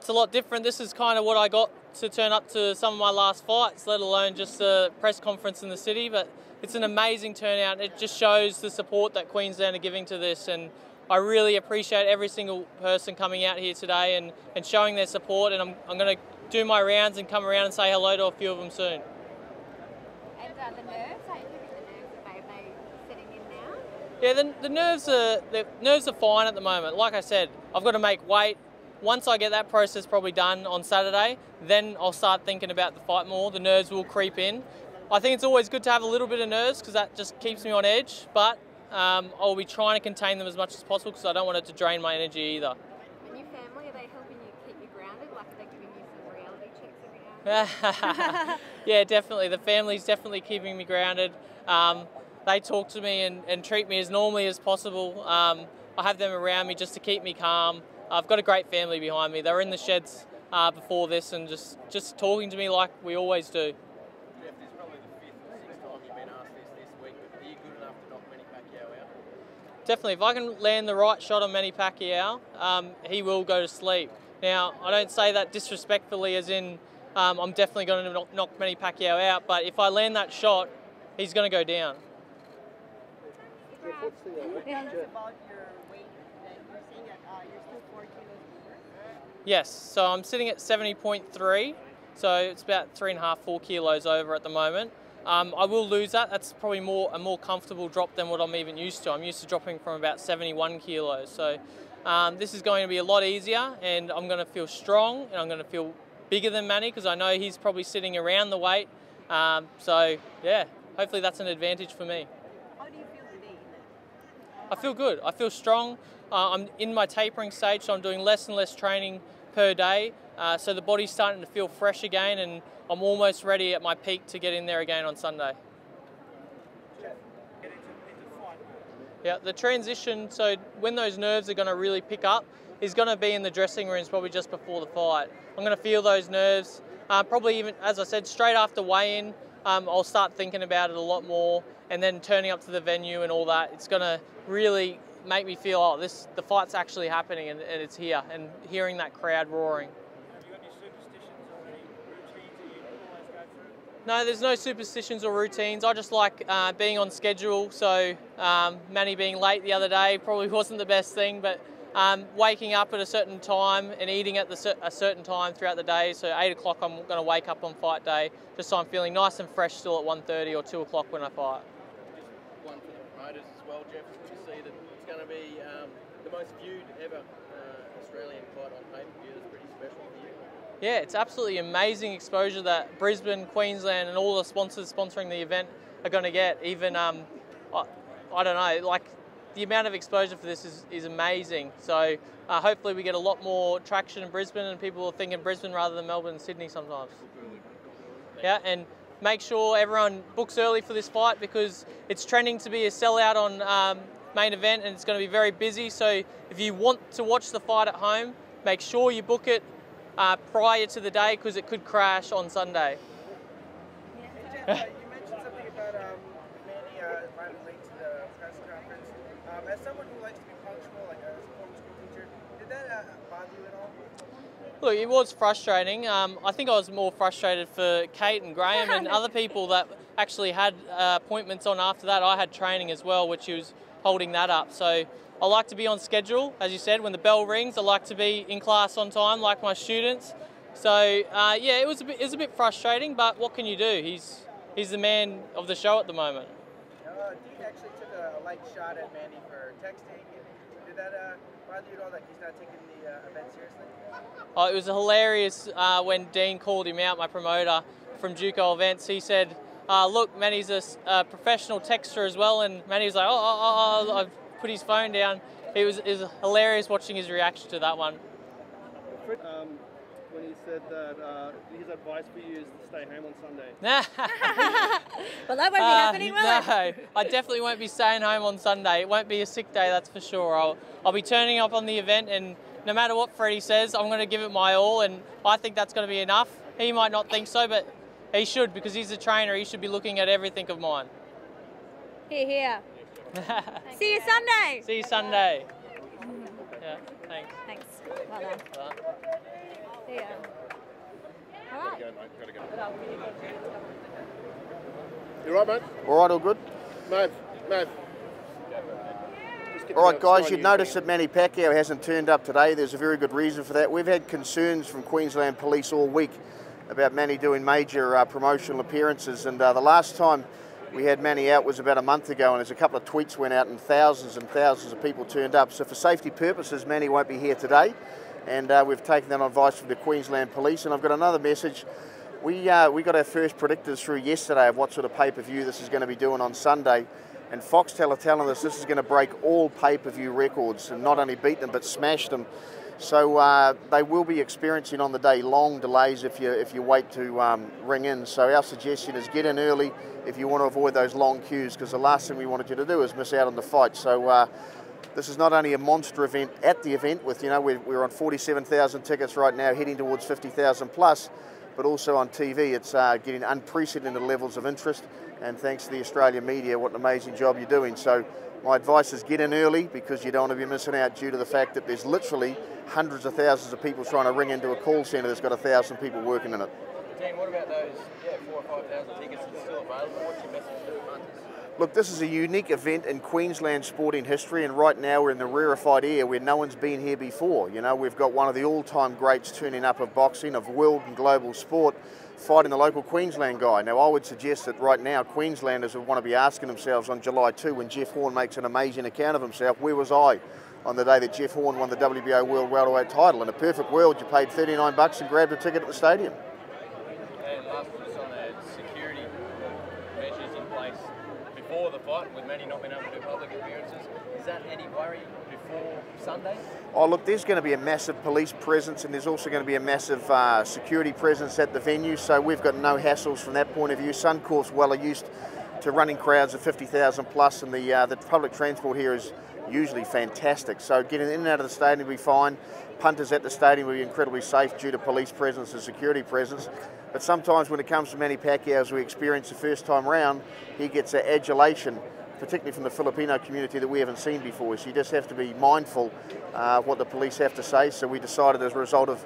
it's a lot different. This is kind of what I got to turn up to some of my last fights, let alone just a press conference in the city. But it's an amazing turnout. It just shows the support that Queensland are giving to this, and I really appreciate every single person coming out here today and showing their support. And I'm going to do my rounds and come around and say hello to a few of them soon. And the nerves, how are you keeping the nerves at bay? Are they setting in now? Yeah, the nerves are fine at the moment. Like I said, I've got to make weight. Once I get that process probably done on Saturday, then I'll start thinking about the fight more. The nerves will creep in. I think it's always good to have a little bit of nerves because that just keeps me on edge, but I'll be trying to contain them as much as possible because I don't want it to drain my energy either. And your family, are they helping you keep you grounded? Like, are they giving you some reality checks every now and then? Yeah, definitely. The family's definitely keeping me grounded. They talk to me and treat me as normally as possible. I have them around me just to keep me calm. I've got a great family behind me. They were in the sheds before this and just talking to me like we always do. Jeff, this is probably the 5th or 6th time you've been asked this week, but are you good enough to knock Manny Pacquiao out? Definitely. If I can land the right shot on Manny Pacquiao, he will go to sleep. Now, I don't say that disrespectfully as in I'm definitely going to knock Manny Pacquiao out, but if I land that shot, he's going to go down. Jeff, what's the about your weight? You're saying that you're still 4 kilos over? Yes, so I'm sitting at 70.3, so it's about 3.5, 4 kilos over at the moment. I will lose that. That's probably a more comfortable drop than what I'm even used to. I'm used to dropping from about 71 kilos. So this is going to be a lot easier, and I'm going to feel strong, and I'm going to feel bigger than Manny because I know he's probably sitting around the weight. So yeah, hopefully that's an advantage for me. How do you feel today? I feel good. I feel strong. I'm in my tapering stage, so I'm doing less and less training per day. So the body's starting to feel fresh again, and I'm almost ready at my peak to get in there again on Sunday. Yeah, the transition, so when those nerves are going to really pick up, is going to be in the dressing rooms probably just before the fight. I'm going to feel those nerves, probably even, as I said, straight after weigh-in, I'll start thinking about it a lot more, and then turning up to the venue and all that, it's going to really make me feel, oh, the fight's actually happening and it's here, and hearing that crowd roaring. Have you got any superstitions or any routines that you always go through? No, there's no superstitions or routines. I just like being on schedule. So Manny being late the other day probably wasn't the best thing, but waking up at a certain time and eating at a certain time throughout the day. So 8 o'clock I'm going to wake up on fight day, just so I'm feeling nice and fresh still at 1:30 or 2 o'clock when I fight. Just one for the promoters as well, Jeff. It's good to see that it's going to be the most viewed ever Australian fight on pay-per-view. That's pretty special for you. Yeah, it's absolutely amazing exposure that Brisbane, Queensland and all the sponsors sponsoring the event are going to get. Even, I don't know, like the amount of exposure for this is amazing. So hopefully we get a lot more traction in Brisbane and people will think in Brisbane rather than Melbourne and Sydney sometimes. Yeah, and make sure everyone books early for this fight because it's trending to be a sellout on main event and it's going to be very busy. So if you want to watch the fight at home, make sure you book it prior to the day because it could crash on Sunday. Hey Jeff, you mentioned something about Manny arriving late to the press conference. As someone who likes to be punctual, like as a former school teacher, did that bother you at all? Look, it was frustrating. I think I was more frustrated for Kate and Graham and other people that actually had appointments on after that. I had training as well, which was holding that up. So I like to be on schedule, as you said, when the bell rings. I like to be in class on time, like my students. So yeah, it was a bit frustrating, but what can you do? He's the man of the show at the moment. Dean actually took a light shot at Manny for texting. Did that bother you at all? Like he's not taking the event seriously? Oh, it was hilarious when Dean called him out, my promoter from Juco Events. He said, look, Manny's a professional texter as well, and Manny was like, I've put his phone down. It was hilarious watching his reaction to that one. When he said that his advice for you is to stay home on Sunday. Well, that won't be happening, will it? No, I definitely won't be staying home on Sunday. It won't be a sick day, that's for sure. I'll be turning up on the event, and no matter what Freddie says, I'm going to give it my all, and I think that's going to be enough. He might not think so, but he should, because he's a trainer. He should be looking at everything of mine. Here, here. See you Sunday. See you Sunday. Yeah, thanks. Thanks. Well done. You right, mate? All right, all good? Mate. All right, guys, you'd notice that Manny Pacquiao hasn't turned up today. There's a very good reason for that. We've had concerns from Queensland Police all week about Manny doing major promotional appearances, and the last time we had Manny out was about a month ago, and there's a couple of tweets went out and thousands of people turned up. So for safety purposes, Manny won't be here today, and we've taken that on advice from the Queensland Police. And I've got another message. We got our first predictors through yesterday of what sort of pay-per-view this is going to be doing on Sunday. And Foxtel are telling us this is going to break all pay-per-view records and not only beat them but smash them. So they will be experiencing on the day long delays if you wait to ring in. So our suggestion is get in early if you want to avoid those long queues, because the last thing we wanted you to do is miss out on the fight. So this is not only a monster event at the event with, we're on 47,000 tickets right now, heading towards 50,000 plus, but also on TV it's getting unprecedented levels of interest. And thanks to the Australian media, what an amazing job you're doing. So my advice is get in early, because you don't want to be missing out due to the fact that there's literally hundreds of thousands of people trying to ring into a call centre that's got 1,000 people working in it. Team, what about those 4,000 or 5,000 tickets that are still available? What's your message to the punters? Look, this is a unique event in Queensland sporting history, and right now we're in the rarefied air where no one's been here before. We've got one of the all-time greats turning up of boxing, of world and global sport, fighting the local Queensland guy. Now, I would suggest that right now Queenslanders would want to be asking themselves on July 2, when Jeff Horn makes an amazing account of himself, where was I on the day that Jeff Horn won the WBO World Welterweight title? In a perfect world, you paid $39 and grabbed a ticket at the stadium. And last one, just on the security measures in place before the fight, with Manny not being able to do public appearances, is that any worry before Sunday? Oh, look, there's going to be a massive police presence, and there's also going to be a massive security presence at the venue, so we've got no hassles from that point of view. Suncorp's well used to running crowds of 50,000 plus, and the public transport here is usually fantastic. So getting in and out of the stadium will be fine. Punters at the stadium will be incredibly safe due to police presence and security presence. But sometimes when it comes to Manny Pacquiao, as we experienced the first time round, he gets an adulation, particularly from the Filipino community, that we haven't seen before. So you just have to be mindful of what the police have to say. So we decided, as a result of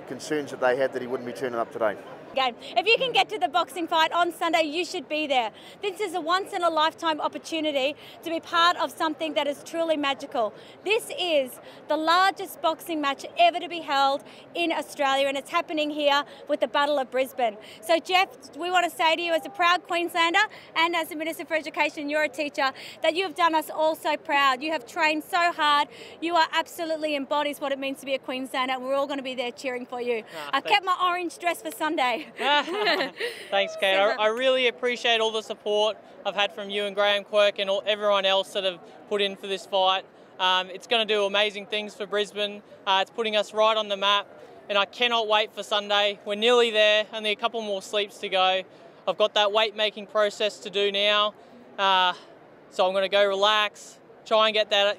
concerns that they had, that he wouldn't be turning up today. Game. If you can get to the boxing fight on Sunday, you should be there. This is a once-in-a-lifetime opportunity to be part of something that is truly magical. This is the largest boxing match ever to be held in Australia, and it's happening here with the Battle of Brisbane. So Jeff, we want to say to you, as a proud Queenslander and as the Minister for Education, you're a teacher, that you have done us all so proud. You have trained so hard. You are absolutely embodies what it means to be a Queenslander, and we're all going to be there cheering for you. I've kept my orange dress for Sunday. Thanks, Kate. I really appreciate all the support I've had from you and Graham Quirk and everyone else that have put in for this fight. It's going to do amazing things for Brisbane. It's putting us right on the map, and I cannot wait for Sunday. We're nearly there, only a couple more sleeps to go. I've got that weight making process to do now, so I'm going to go relax, try and get that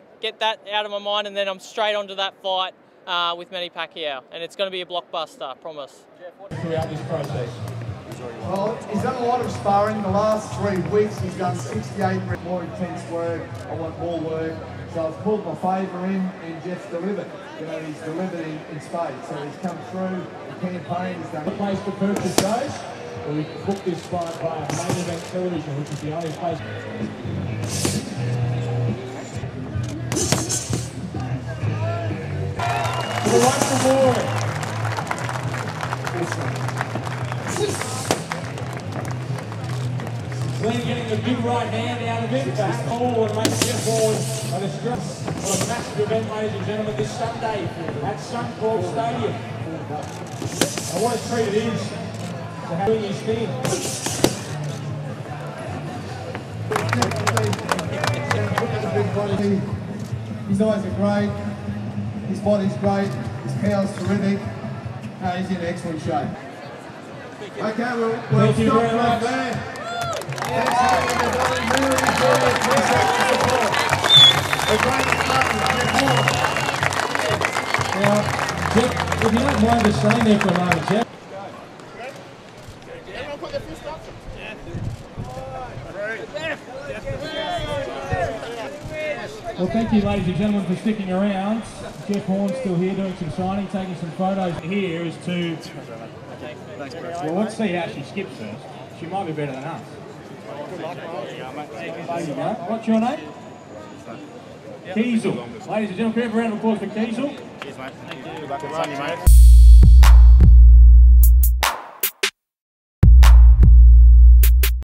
out of my mind, and then I'm straight onto that fight with Manny Pacquiao, and it's going to be a blockbuster, I promise. Throughout this process? Well, he's done a lot of sparring the last 3 weeks. He's done 68 more intense work. I want more work. So I've pulled my favour in, and Jeff's delivered. He's delivered in spades. So he's come through the campaign. He's done The place to purchase those. We booked this fight via Main Event Television, which is the only place. To the right reward. Glenn getting the big right hand out of it, back forward, makes Jeff Horn on a stress. What a massive event, ladies and gentlemen, this Sunday at Suncorp Stadium. And what a treat it is to have doing his thing. His eyes are great, his body's great, his power's terrific. He's in excellent shape. Okay, we'll Thank you stop very right much. there. Thanks everybody, really appreciate the support. We're great partners, Now, Jeff, if you don't mind just staying there for a moment, Jeff. Everyone put their fist up. Well, thank you, ladies and gentlemen, for sticking around. Jeff Horn's still here doing some signing, taking some photos. Here is to... Thanks, bro. Well, let's see how she skips first. She might be better than us. Good luck, mate. There you go. What's your name? Kiesel. Ladies and gentlemen, can we have a round of applause for Kiesel? Cheers, mate. Thank you. Good luck on Sunday, mate.